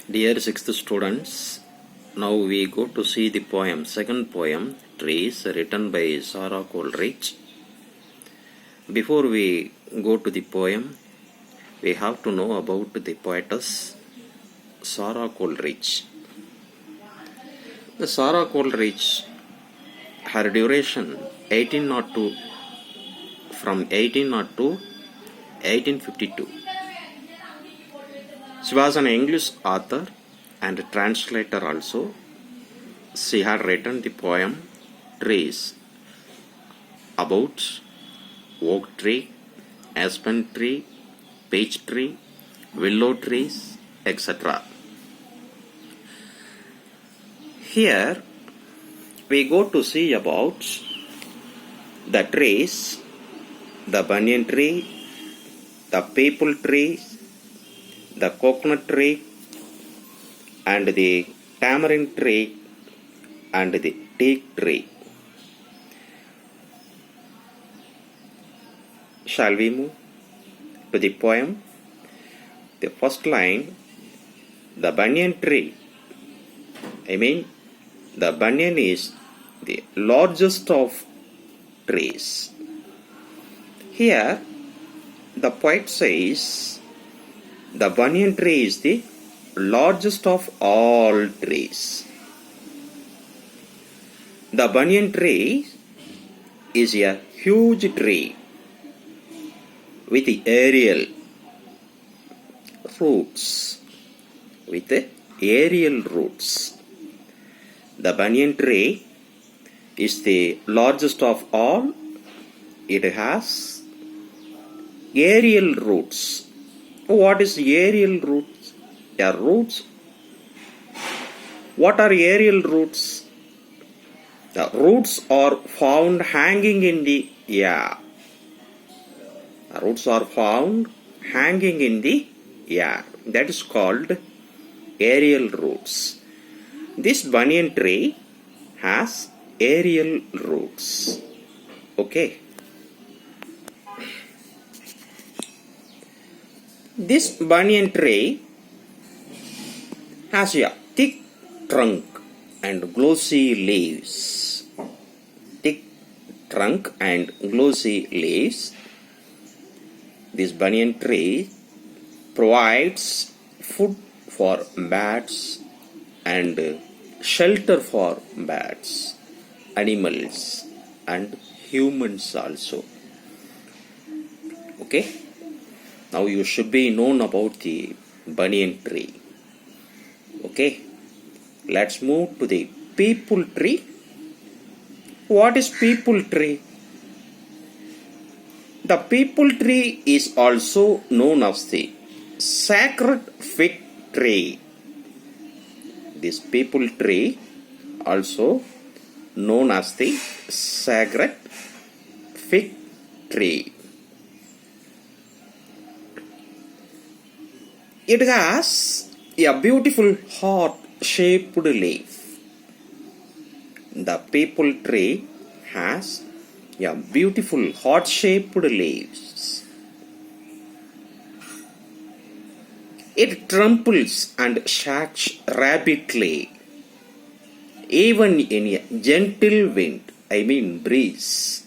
Dear 6th students, now we go to see the poem, second poem, Trees, written by Sarah Coleridge. Before we go to the poem, we have to know about the poetess Sarah Coleridge. The Sarah Coleridge, her duration 1802 from 1802 to 1852. She was an English author and translator also. She had written the poem Trees about oak tree, aspen tree, peach tree, willow trees, etc. Here we go to see about the trees, the banyan tree, the peepul tree, the coconut tree, and the tamarind tree, and the teak tree. Shall we move to the poem? The first line, the banyan tree. The banyan is the largest of trees. Here, the poet says, the banyan tree is the largest of all trees. The banyan tree is a huge tree with aerial roots. The banyan tree is the largest of all. It has aerial roots. What is aerial roots? What are aerial roots? The roots are found hanging in the air. The roots are found hanging in the air. That is called aerial roots. This banyan tree has aerial roots. Okay. This banyan tree has a thick trunk and glossy leaves. Thick trunk and glossy leaves. This banyan tree provides food for bats and shelter for bats, animals, and humans also. Okay? Now you should be known about the banyan tree. Okay? Let's move to the peepul tree. What is peepul tree? The peepul tree is also known as the sacred fig tree. This peepul tree also known as the sacred fig tree. It has a beautiful heart-shaped leaf. The peepul tree has a beautiful heart-shaped leaves. It trembles and shakes rapidly, even in a gentle wind, breeze.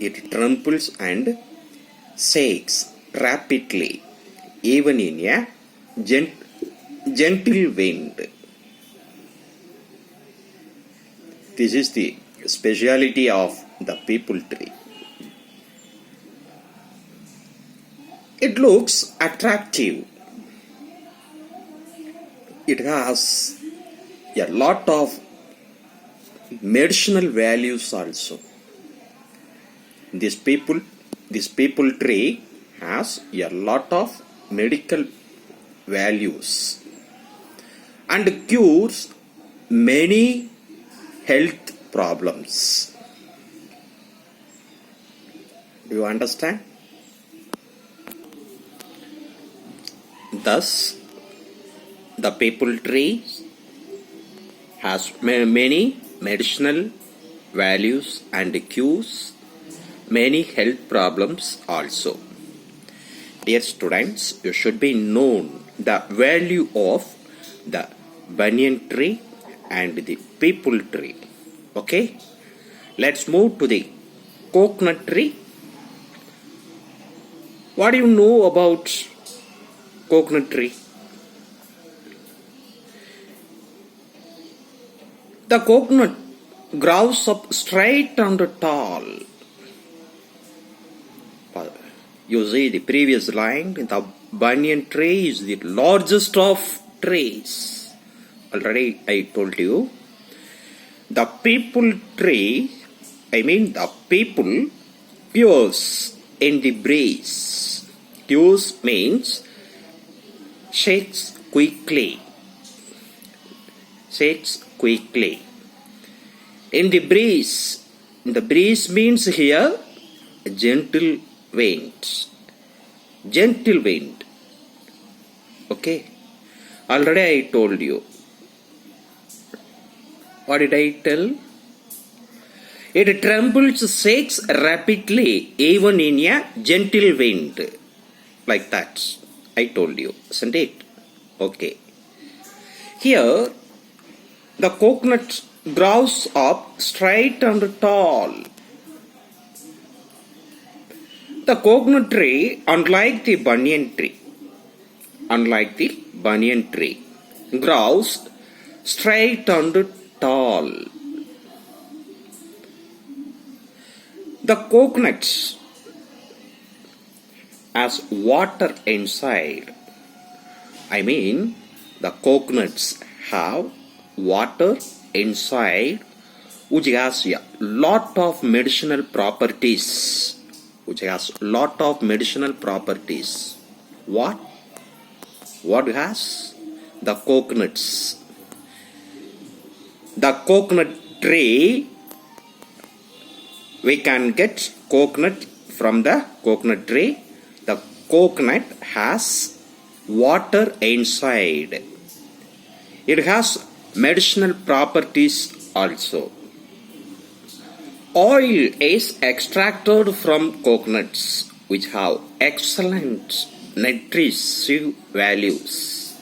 It trembles and shakes rapidly, even in a gentle wind. This is the speciality of the peepul tree. It looks attractive. It has a lot of medicinal values also. This peepul tree has a lot of medical values and cures many health problems. Do you understand? Thus, the peepul tree has many medicinal values and cures many health problems also. Dear students, you should be known the value of the banyan tree and the peepal tree. Okay, let's move to the coconut tree. What do you know about coconut tree? The coconut grows up straight and tall. You see the previous line, the banyan tree is the largest of trees. Already I told you. The peepal tree, the peepal grows in the breeze. Grows means shakes quickly. Shakes quickly. In the breeze means here gentle wind. Gentle wind. Okay. Already I told you. What did I tell? It trembles, shakes rapidly, even in a gentle wind. Like that. I told you, isn't it? Okay. Here, the coconut grows up straight and tall. The coconut tree, unlike the banyan tree, grows straight and tall. The coconut has water inside. The coconuts have water inside, which has a lot of medicinal properties. What has the coconuts? The coconut tree, we can get coconut from the coconut tree. The coconut has water inside. It has medicinal properties also. Oil is extracted from coconuts, which have excellent nutritive values.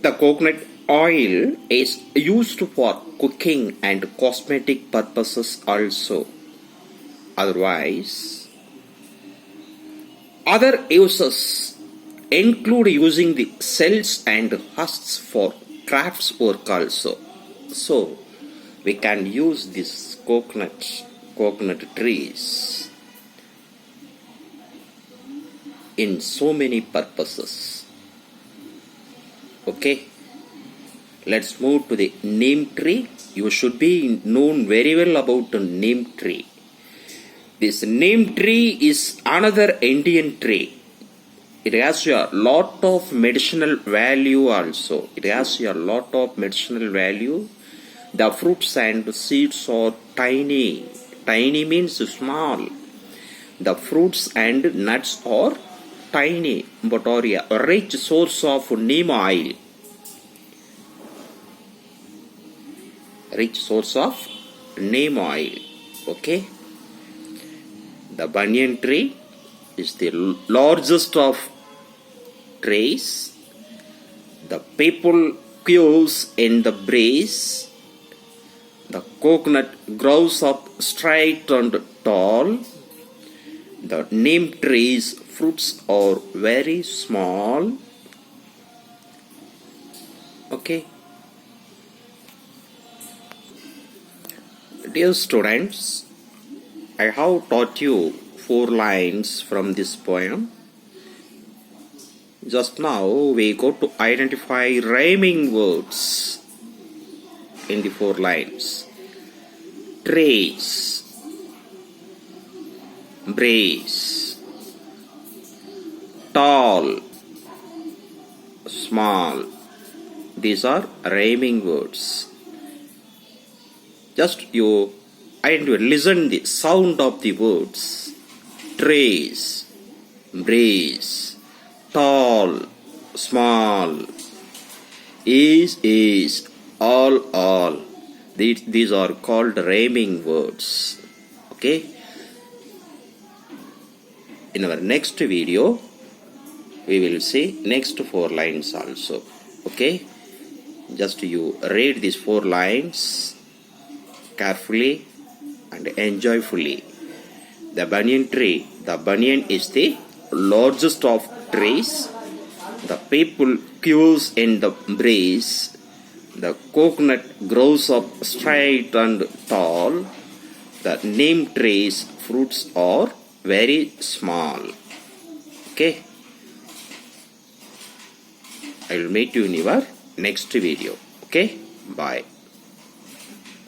The coconut oil is used for cooking and cosmetic purposes also. Otherwise, other uses include using the cells and husks for crafts work also. So, we can use this coconut trees in so many purposes. Okay, let's move to the neem tree. You should be known very well about the neem tree. This neem tree is another Indian tree. It has a lot of medicinal value also. The fruits and seeds are tiny. Tiny means small. The fruits and nuts are tiny, but are a rich source of neem oil. Okay. The banyan tree is the largest of trees. The peepal grows in the breeze. The coconut grows up straight and tall. The neem tree's fruits are very small. Okay. Dear students, I have taught you 4 lines from this poem. Just now we go to identify rhyming words in the 4 lines. Trace, brace, tall, small. These are rhyming words. Just you listen the sound of the words. Trace, brace, tall, small, is, all. These are called rhyming words. Okay. In our next video, we will see next 4 lines also. Okay, just you read these 4 lines carefully and enjoyfully. The banyan tree. The banyan is the largest of trees. The people queues in the breeze. The coconut grows up straight and tall. The neem tree's fruits are very small. Okay. I will meet you in your next video. Okay. Bye.